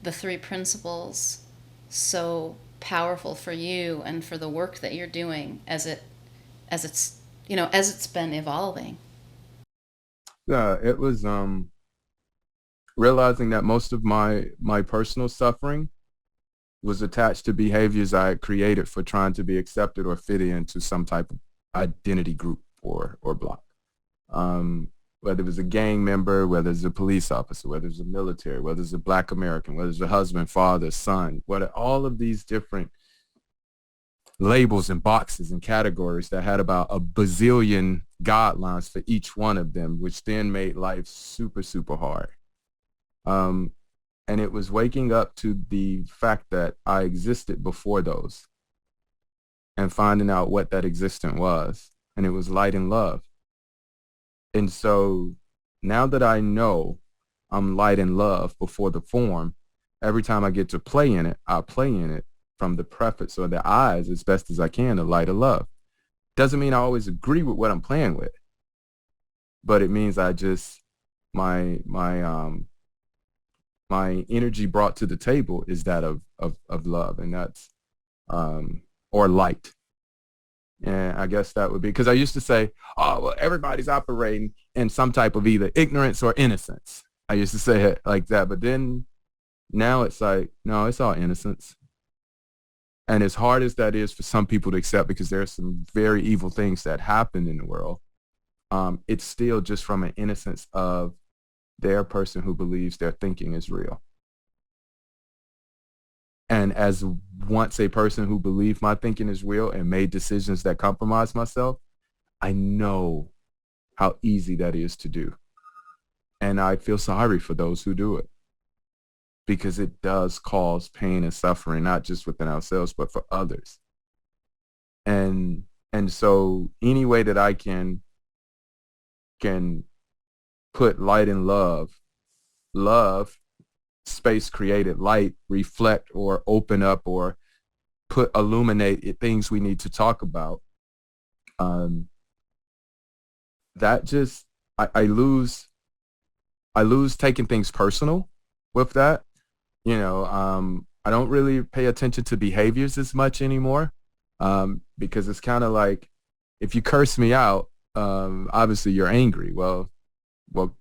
the three principles so powerful for you and for the work that you're doing as it's as it's been evolving. Yeah, it was realizing that most of my personal suffering was attached to behaviors I had created for trying to be accepted or fit into some type of identity group or block. Um, whether it was a gang member, whether it's a police officer, whether it's a military, whether it's a black American, whether it's a husband, father, son, what all of these different labels and boxes and categories that had about a bazillion guidelines for each one of them, which then made life super, super hard. Um, and it was waking up to the fact that I existed before those and finding out what that existence was. And it was light and love. And so now that I know I'm light and love before the form, every time I get to play in it, I play in it from the preface or the eyes as best as I can to light of love. Doesn't mean I always agree with what I'm playing with, but it means I just my energy brought to the table is that of love, and that's or light. And I guess that would be because I used to say, oh, well, everybody's operating in some type of either ignorance or innocence. I used to say it like that, but then now it's like, no, it's all innocence. And as hard as that is for some people to accept, because there's some very evil things that happen in the world, it's still just from an innocence of their person who believes their thinking is real. And as once a person who believed my thinking is real and made decisions that compromise myself, I know how easy that is to do. And I feel sorry for those who do it because it does cause pain and suffering, not just within ourselves, but for others. And and so any way that I can put light and love, space created light, reflect or open up or put illuminate things we need to talk about. Um, that just I lose taking things personal with that. I don't really pay attention to behaviors as much anymore, because it's kind of like if you curse me out, obviously you're angry. Well,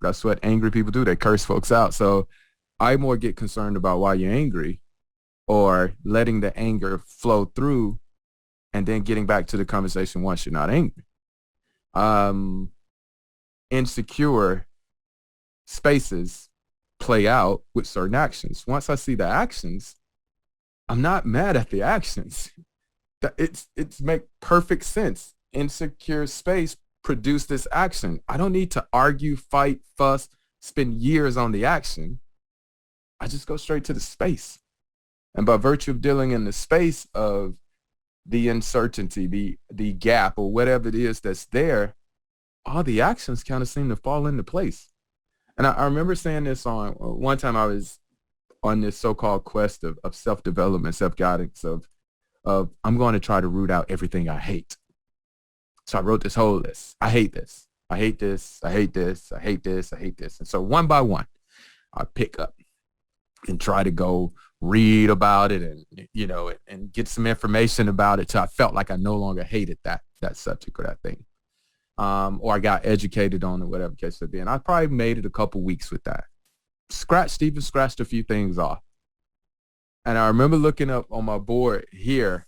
that's what angry people do. They curse folks out. So I more get concerned about why you're angry or letting the anger flow through and then getting back to the conversation once you're not angry. Um, Insecure spaces play out with certain actions. Once I see the actions, I'm not mad at the actions. It's make perfect sense. Insecure space produce this action. I don't need to argue, fight, fuss, spend years on the action. I just go straight to the space. And by virtue of dealing in the space of the uncertainty, the gap or whatever it is that's there, all the actions kind of seem to fall into place. And I remember saying this on one time I was on this so-called quest of self-development, self-guidance of I'm going to try to root out everything I hate. So I wrote this whole list. I hate this. I hate this. I hate this. I hate this. I hate this. And so one by one, I pick up and try to go read about it and get some information about it till I felt like I no longer hated that subject or that thing. Or I got educated on it, whatever case it be. And I probably made it a couple weeks with that. Scratched a few things off. And I remember looking up on my board here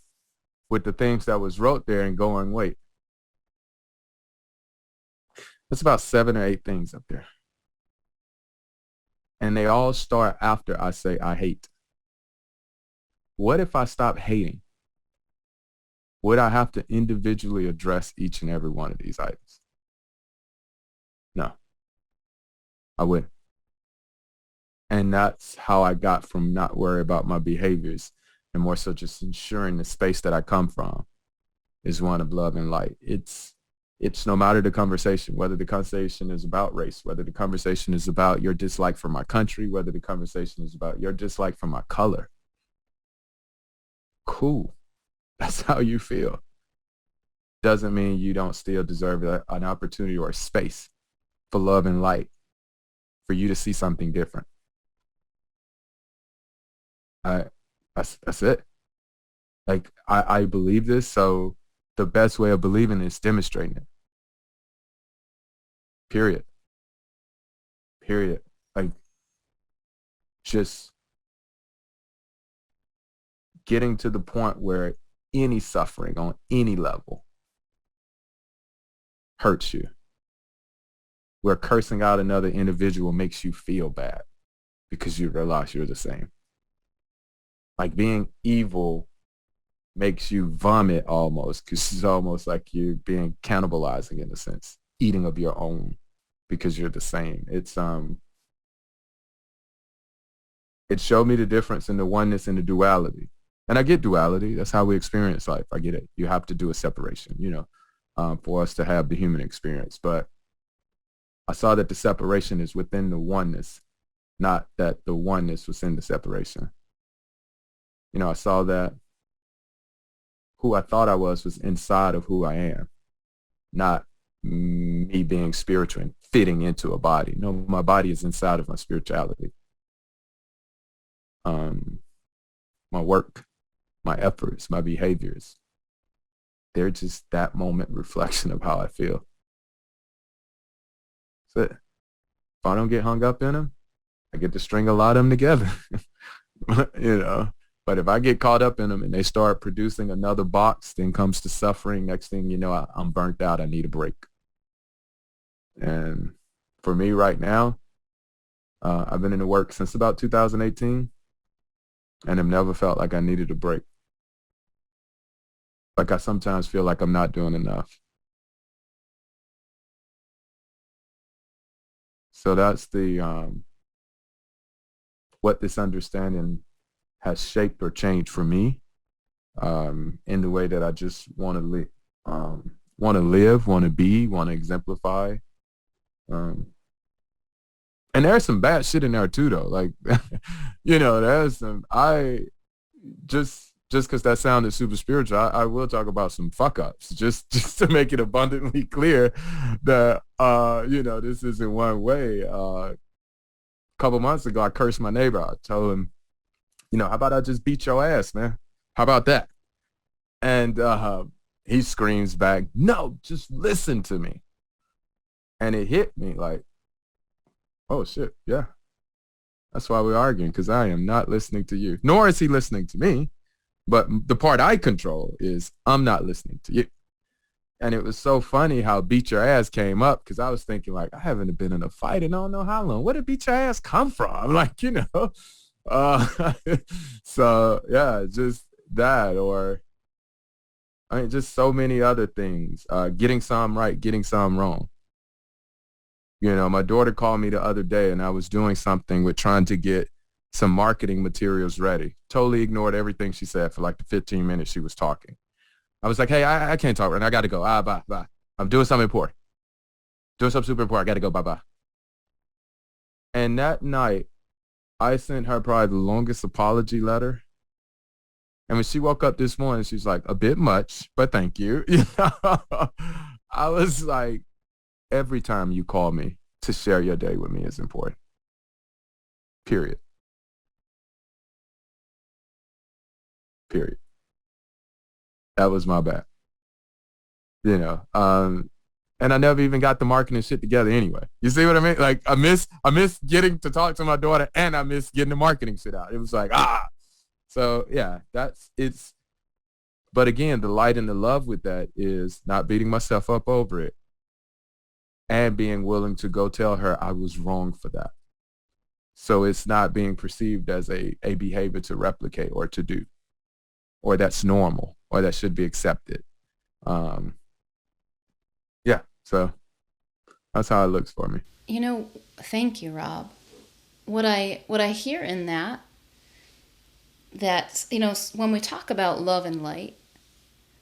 with the things that was wrote there and going, wait, that's about 7 or 8 things up there. And they all start after I say I hate. What if I stop hating? Would I have to individually address each and every one of these items? No, I wouldn't. And that's how I got from not worry about my behaviors and more so just ensuring the space that I come from is one of love and light. It's no matter the conversation, whether the conversation is about race, whether the conversation is about your dislike for my country, whether the conversation is about your dislike for my color. Cool. That's how you feel. Doesn't mean you don't still deserve an opportunity or a space for love and light, for you to see something different. That's it. Like I believe this, so the best way of believing it is demonstrating it. Period. Period. Like just getting to the point where any suffering on any level hurts you, where cursing out another individual makes you feel bad because you realize you're the same. Like being evil makes you vomit almost, because it's almost like you're being cannibalizing in a sense, eating of your own because you're the same. It showed me the difference in the oneness and the duality. And I get duality. That's how we experience life. I get it. You have to do a separation, for us to have the human experience. But I saw that the separation is within the oneness, not that the oneness was in the separation. I saw that who I thought I was inside of who I am, not me being spiritual and fitting into a body. No, my body is inside of my spirituality. My work, my efforts, my behaviors, they're just that moment reflection of how I feel. That's it. If I don't get hung up in them, I get to string a lot of them together, But if I get caught up in them and they start producing another box, then comes to suffering. Next thing you know, I'm burnt out. I need a break. And for me right now, I've been in the work since about 2018 and have never felt like I needed a break. Like I sometimes feel like I'm not doing enough. So that's the what this understanding has shaped or changed for me, in the way that I just want to live, want to be, want to exemplify. Um, and there's some bad shit in there too, though. Like, there's some. I just because that sounded super spiritual, I will talk about some fuck ups, just to make it abundantly clear that this isn't one way. A couple months ago, I cursed my neighbor. I told him, how about I just beat your ass, man? How about that? And he screams back, no, just listen to me. And it hit me like, oh shit, yeah. That's why we're arguing, because I am not listening to you. Nor is he listening to me. But the part I control is I'm not listening to you. And it was so funny how beat your ass came up, because I was thinking, like, I haven't been in a fight in I don't know how long. Where did beat your ass come from? Like, so yeah, just that, or I mean, just so many other things. Getting some right, getting some wrong. My daughter called me the other day, and I was doing something with trying to get some marketing materials ready. Totally ignored everything she said for like the 15 minutes she was talking. I was like, hey, I can't talk right now. I got to go. Bye, bye. I'm doing something important. Doing something super important. I got to go. Bye, bye. And that night, I sent her probably the longest apology letter. And when she woke up this morning, she's like, a bit much, but thank you. I was like, every time you call me to share your day with me is important. Period. That was my bad. And I never even got the marketing shit together anyway. You see what I mean? Like I miss getting to talk to my daughter, and I miss getting the marketing shit out. It was like, So yeah, but again, the light and the love with that is not beating myself up over it, and being willing to go tell her I was wrong for that. So it's not being perceived as a behavior to replicate or to do, or that's normal, or that should be accepted. Yeah, so that's how it looks for me. Thank you, Rob. What I hear in that when we talk about love and light,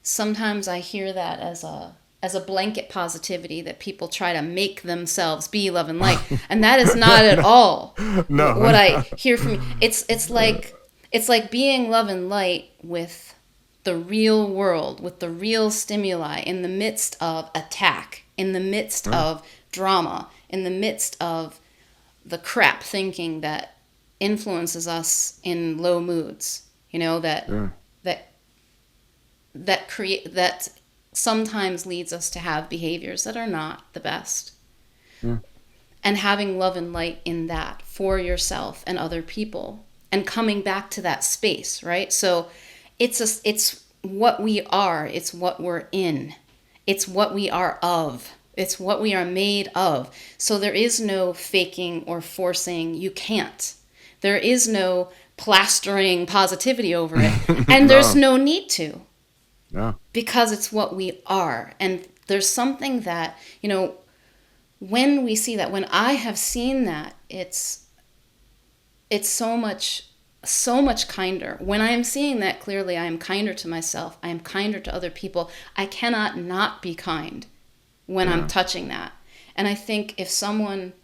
sometimes I hear that as a blanket positivity that people try to make themselves be love and light, and that is not at all No. what I hear from you. It's like being love and light with the real world, with the real stimuli, in the midst of attack, in the midst of drama, in the midst of the crap thinking that influences us in low moods. That sometimes leads us to have behaviors that are not the best. Yeah. And having love and light in that for yourself and other people, and coming back to that space, right? So it's what we are, it's what we're in, it's what we are of, it's what we are made of. So there is no faking or forcing. You can't. There is no plastering positivity over it, and there's no need to. Yeah. Because it's what we are. And there's something that, when we see that, when I have seen that, it's so much kinder. When I am seeing that clearly, I am kinder to myself. I am kinder to other people. I cannot not be kind when I'm touching that. And I think if someone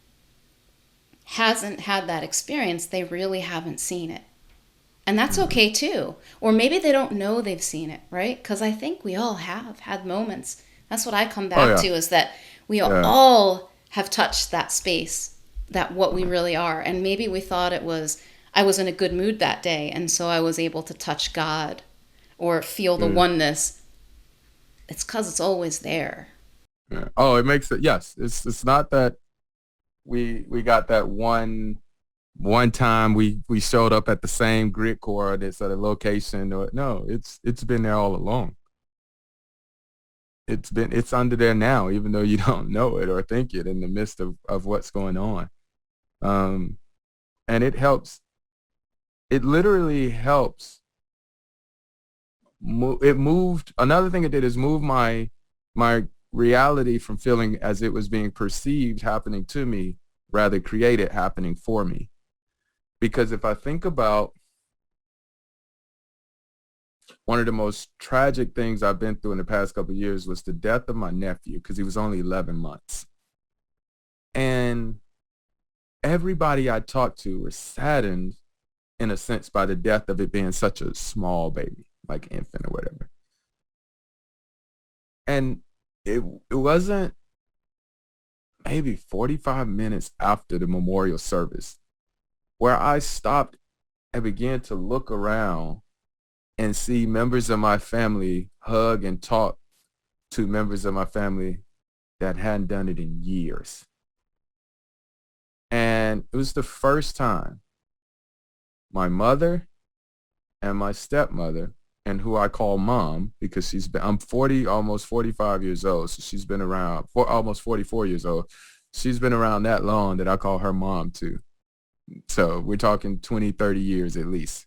hasn't had that experience, they really haven't seen it. And that's okay too. Or maybe they don't know they've seen it, right? Because I think we all have had moments. That's what I come back to, is that we all have touched that space, that what we really are. And maybe we thought I was in a good mood that day, and so I was able to touch God or feel the oneness. It's because it's always there. Yeah. Oh, it makes it, yes. It's not that we got that one time we showed up at the same grid coordinates at a location, or no, it's been there all along. It's under there now, even though you don't know it or think it, in the midst of what's going on. And it helps. It literally helps. Another thing it did is move my reality from feeling as it was being perceived happening to me, rather create it happening for me. Because if I think about one of the most tragic things I've been through in the past couple of years was the death of my nephew, because he was only 11 months. And everybody I talked to was saddened in a sense by the death of it being such a small baby, like infant or whatever. And it wasn't maybe 45 minutes after the memorial service where I stopped and began to look around and see members of my family hug and talk to members of my family that hadn't done it in years. And it was the first time my mother and my stepmother, and who I call mom because I'm 40, almost 45 years old. So she's been around for almost 44 years old. She's been around that long that I call her mom too. So we're talking 20, 30 years at least.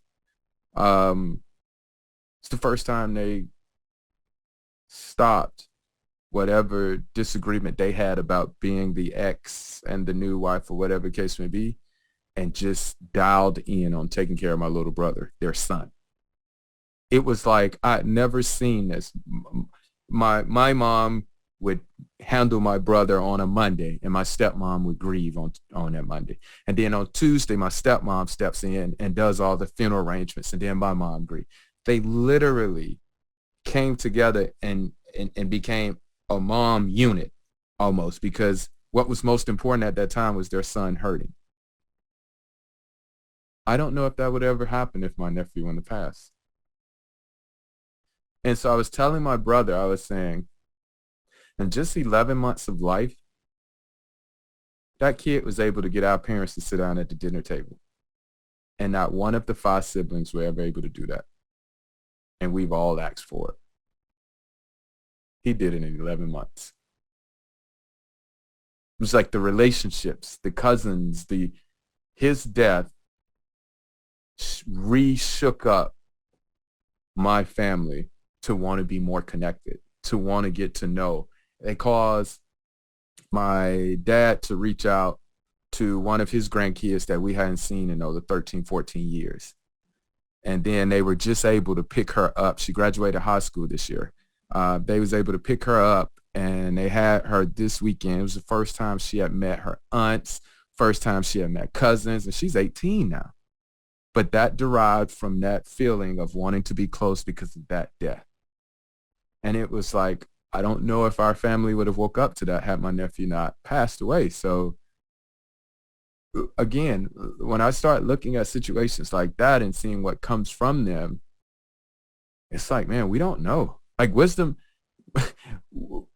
It's the first time they stopped whatever disagreement they had about being the ex and the new wife or whatever the case may be, and just dialed in on taking care of my little brother, their son. It was like I'd never seen this. My mom would handle my brother on a Monday, and my stepmom would grieve on that Monday. And then on Tuesday, my stepmom steps in and does all the funeral arrangements, and then my mom grieves. They literally came together and became a mom unit almost, because what was most important at that time was their son hurting. I don't know if that would ever happen if my nephew wouldn't have passed. And so I was telling my brother, I was saying, in just 11 months of life, that kid was able to get our parents to sit down at the dinner table. And not one of the 5 siblings were ever able to do that. And we've all asked for it. He did it in 11 months. It was like the relationships, the cousins, his death re-shook up my family to want to be more connected, to want to get to know. They caused my dad to reach out to one of his grandkids that we hadn't seen in the 13, 14 years. And then they were just able to pick her up. She graduated high school this year. They was able to pick her up, and they had her this weekend. It was the first time she had met her aunts, first time she had met cousins, and she's 18 now. But that derived from that feeling of wanting to be close because of that death. And it was like, I don't know if our family would have woke up to that had my nephew not passed away. So again, when I start looking at situations like that and seeing what comes from them, it's like, man, we don't know. Like wisdom,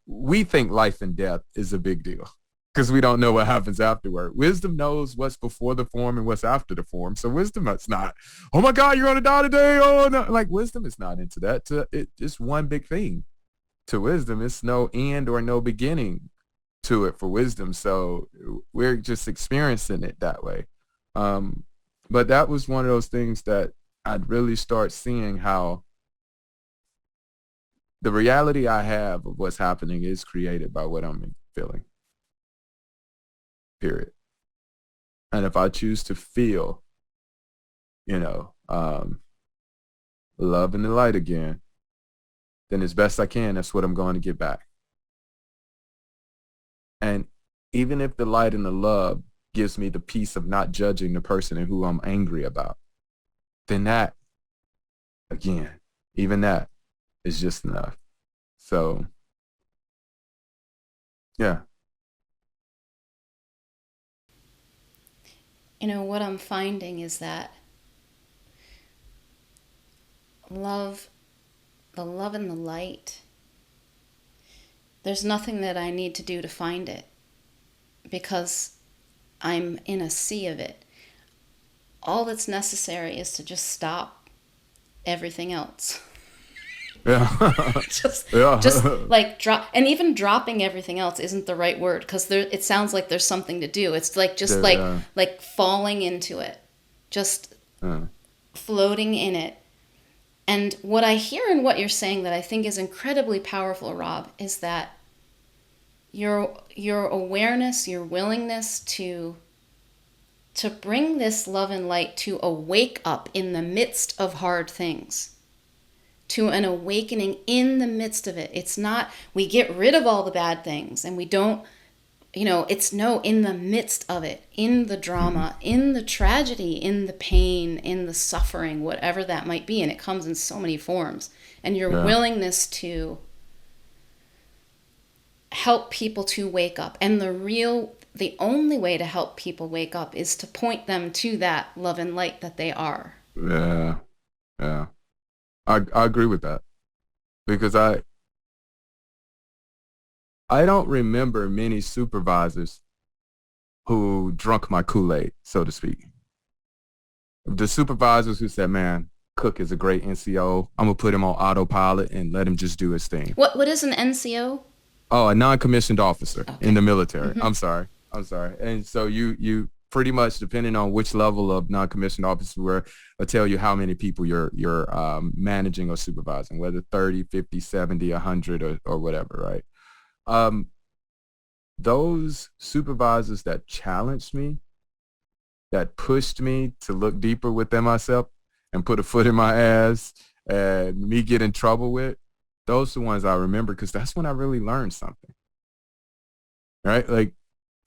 we think life and death is a big deal because we don't know what happens afterward. Wisdom knows what's before the form and what's after the form. So wisdom, it's not, oh my God, you're going to die today. Oh no. Like wisdom is not into that. It's one big thing. To wisdom, it's no end or no beginning to it for wisdom. So we're just experiencing it that way. But that was one of those things that I'd really start seeing how the reality I have of what's happening is created by what I'm feeling. Period. And if I choose to feel, love and the light again, then as best I can, that's what I'm going to get back. And even if the light and the love gives me the peace of not judging the person and who I'm angry about, then that, again, even that is just enough. So, yeah. What I'm finding is that the love and the light, there's nothing that I need to do to find it because I'm in a sea of it. All that's necessary is to just stop everything else. Yeah. just like drop, and even dropping everything else isn't the right word because it sounds like there's something to do. It's like just like falling into it, just floating in it. And what I hear in what you're saying that I think is incredibly powerful, Rob, is that your awareness, your willingness to bring this love and light to a wake up in the midst of hard things, to an awakening in the midst of it. It's not we get rid of all the bad things and we don't, it's no, in the midst of it, in the drama, in the tragedy, in the pain, in the suffering, whatever that might be. And it comes in so many forms. And your Yeah. willingness to help people to wake up. And the only way to help people wake up is to point them to that love and light that they are. Yeah. Yeah. I agree with that because I don't remember many supervisors who drunk my Kool-Aid, so to speak. The supervisors who said, man, Cook is a great NCO. I'm going to put him on autopilot and let him just do his thing. What is an NCO? Oh, a non-commissioned officer Okay. in the military. I'm sorry. And so you pretty much, depending on which level of non-commissioned officer you were, will tell you how many people you're managing or supervising, whether 30, 50, 70, 100 or whatever, right? Those supervisors that challenged me, that pushed me to look deeper within myself and put a foot in my ass and me get in trouble with, those are the ones I remember because that's when I really learned something, right? Like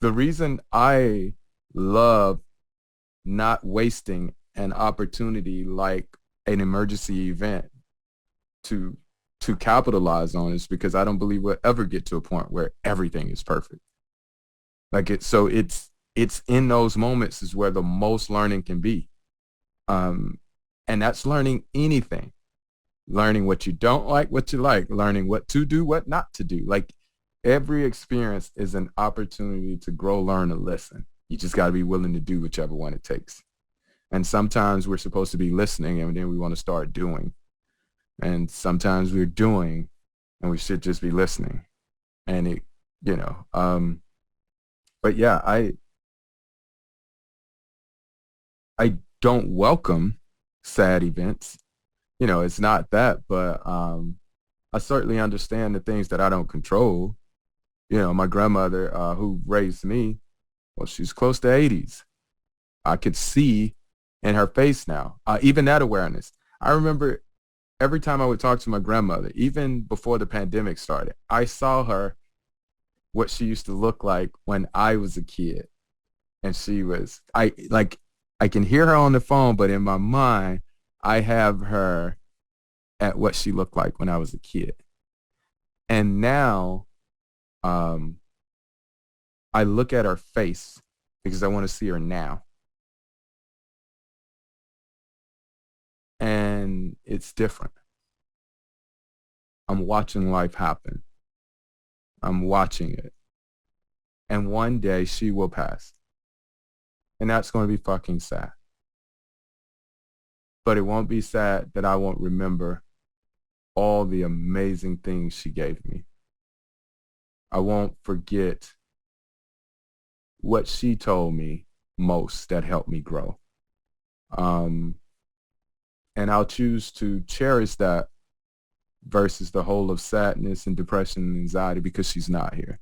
the reason I love not wasting an opportunity like an emergency event to capitalize on is because I don't believe we'll ever get to a point where everything is perfect. Like it's in those moments is where the most learning can be. And that's learning anything, learning what you don't like, what you like, learning what to do, what not to do. Like every experience is an opportunity to grow, learn, and listen. You just got to be willing to do whichever one it takes. And sometimes we're supposed to be listening and then we want to start doing. And sometimes we're doing and we should just be listening. And it, but yeah, I don't welcome sad events. It's not that, but I certainly understand the things that I don't control. My grandmother who raised me, well, she's close to 80s. I could see in her face now, even that awareness. I remember every time I would talk to my grandmother, even before the pandemic started, I saw her, what she used to look like when I was a kid. And I can hear her on the phone, but in my mind, I have her at what she looked like when I was a kid. And now I look at her face because I want to see her now. And it's different. I'm watching life happen. I'm watching it. And one day she will pass. And that's going to be fucking sad. But it won't be sad that I won't remember all the amazing things she gave me. I won't forget what she told me most that helped me grow. And I'll choose to cherish that versus the whole of sadness and depression and anxiety because she's not here.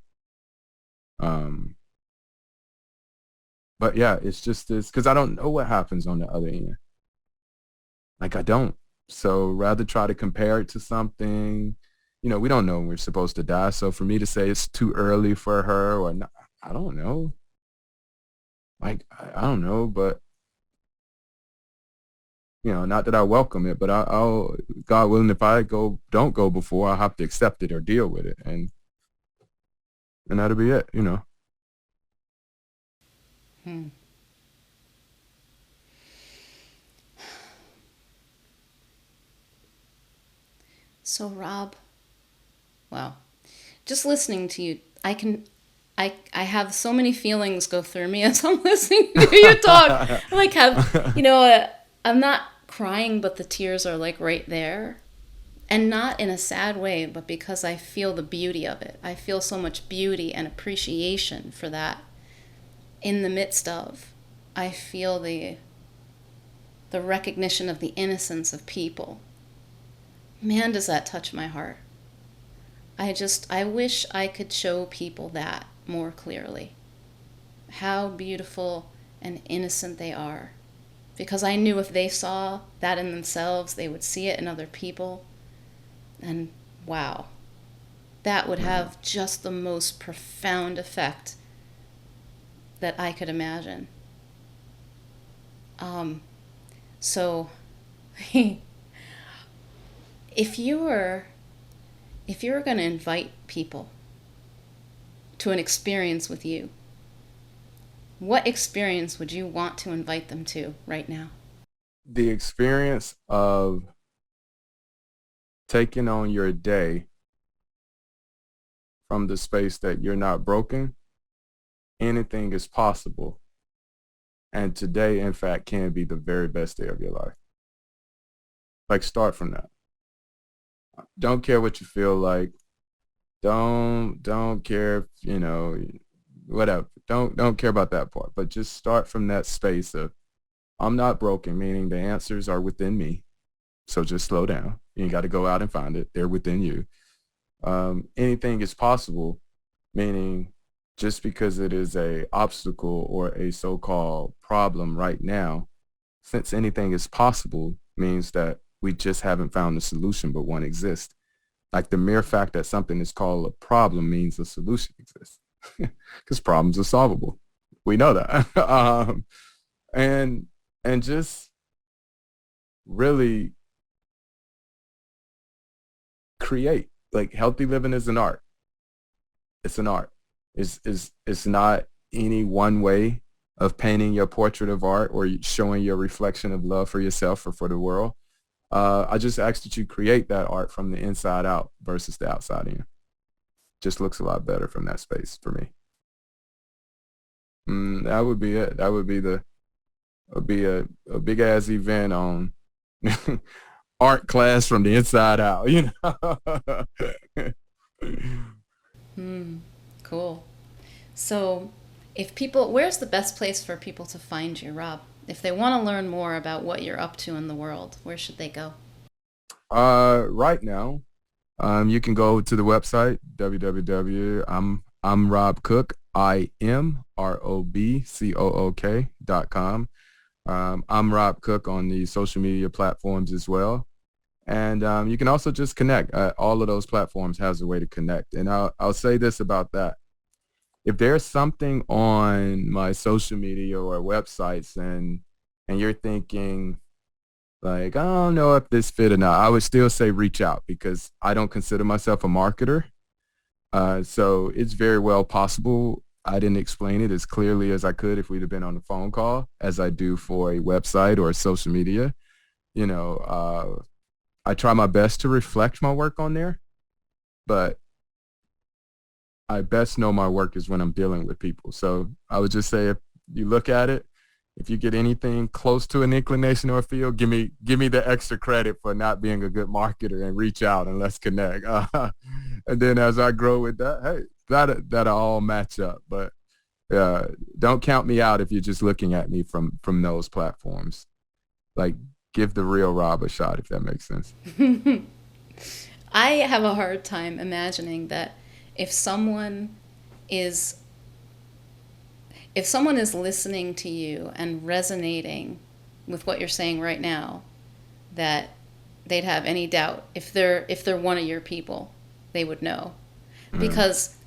But yeah, it's just this, because I don't know what happens on the other end. Like I don't. So rather try to compare it to something, we don't know when we're supposed to die. So for me to say it's too early for her or not, I don't know. Like, I don't know, but not that I welcome it, but I'll, God willing, if I don't go before, I'll have to accept it or deal with it. And that'll be it, So Rob, wow, just listening to you, I have so many feelings go through me as I'm listening to you talk. I like I'm not crying, but the tears are like right there. And not in a sad way, but because I feel the beauty of it. I feel so much beauty and appreciation for that in the midst of. I feel the recognition of the innocence of people. Man, does that touch my heart. I wish I could show people that more clearly. How beautiful and innocent they are. Because I knew if they saw that in themselves, they would see it in other people. And wow, that would Yeah. have just the most profound effect that I could imagine. Um, so, if you were if you were going to invite people to an experience with you, what experience would you want to invite them to right now? The experience of taking on your day from the space that you're not broken, anything is possible. And today, in fact, can be the very best day of your life. Like, start from that. Don't care what you feel like. Don't care if, whatever. Don't care about that part. But just start from that space of I'm not broken, meaning the answers are within me. So just slow down. You ain't got to go out and find it. They're within you. Anything is possible, meaning just because it is a obstacle or a so-called problem right now, since anything is possible means that we just haven't found the solution, but one exists. Like the mere fact that something is called a problem means a solution exists because problems are solvable. We know that. And just really create. Like healthy living is an art. It's an art. It's not any one way of painting your portrait of art or showing your reflection of love for yourself or for the world. I just ask that you create that art from the inside out versus the outside in. Just looks a lot better from that space for me. That would be it. That would be would be a big ass event on art class from the inside out, Hmm, cool. So, if people, where's the best place for people to find you, Rob? If they want to learn more about what you're up to in the world, where should they go? Right now, you can go to the website www. I'm Rob Cook. IMROBCOOK.com. I'm Rob Cook on the social media platforms as well. And you can also just connect. All of those platforms has a way to connect. And I'll say this about that. If there's something on my social media or websites and you're thinking like, I don't know if this fit or not, I would still say reach out because I don't consider myself a marketer. So it's very well possible I didn't explain it as clearly as I could if we'd have been on a phone call as I do for a website or a social media. You know, I try my best to reflect my work on there, but I best know my work is when I'm dealing with people. So I would just say if you look at it, if you get anything close to an inclination or a feel, give me the extra credit for not being a good marketer and reach out and let's connect. And then as I grow with that, hey, that'll all match up. But don't count me out if you're just looking at me from those platforms. Like give the real Rob a shot if that makes sense. I have a hard time imagining that if someone is if someone is listening to you and resonating with what you're saying right now, that they'd have any doubt if they're one of your people, they would know. Mm, Because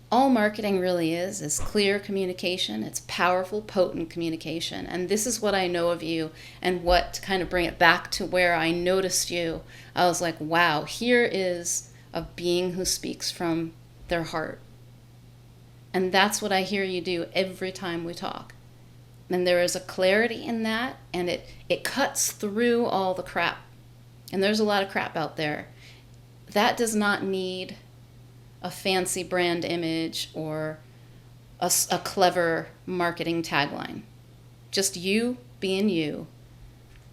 all marketing really is clear communication. It's powerful, potent communication. And this is what I know of you, and what to kind of bring it back to where I noticed you. I was like, wow, here is a being who speaks from their heart. And that's what I hear you do every time we talk. And there is a clarity in that, and it cuts through all the crap. And there's a lot of crap out there. That does not need a fancy brand image or a clever marketing tagline. Just you being you.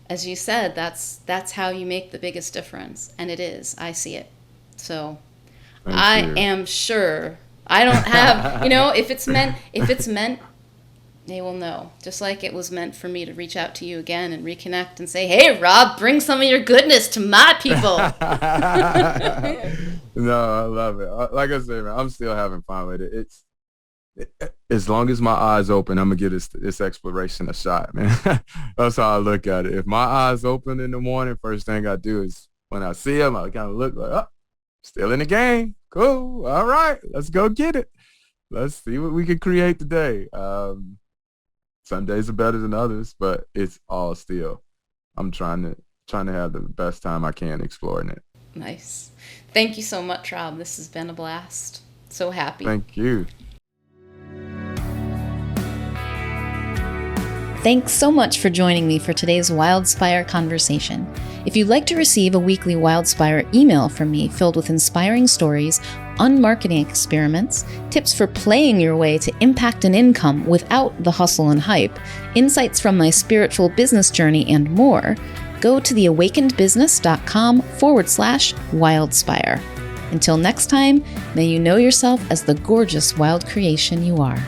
As you said, that's how you make the biggest difference. And it is. I see it. So thank I you. am sure I don't have, if it's meant They will know. Just like it was meant for me to reach out to you again and reconnect and say, hey, Rob, bring some of your goodness to my people. No, I love it. Like I said, man, I'm still having fun with it. As long as my eyes open, I'm going to give this exploration a shot, man. That's how I look at it. If my eyes open in the morning, first thing I do is when I see them, I kind of look like, oh, still in the game. Cool. All right. Let's go get it. Let's see what we can create today. Some days are better than others, but it's all still. I'm trying to have the best time I can exploring it. Nice. Thank you so much, Rob. This has been a blast. So happy. Thank you. Thanks so much for joining me for today's Wildspire conversation. If you'd like to receive a weekly Wildspire email from me filled with inspiring stories, unmarketing experiments, tips for playing your way to impact and income without the hustle and hype, insights from my spiritual business journey, and more, go to theawakenedbusiness.com/Wildspire. Until next time, may you know yourself as the gorgeous wild creation you are.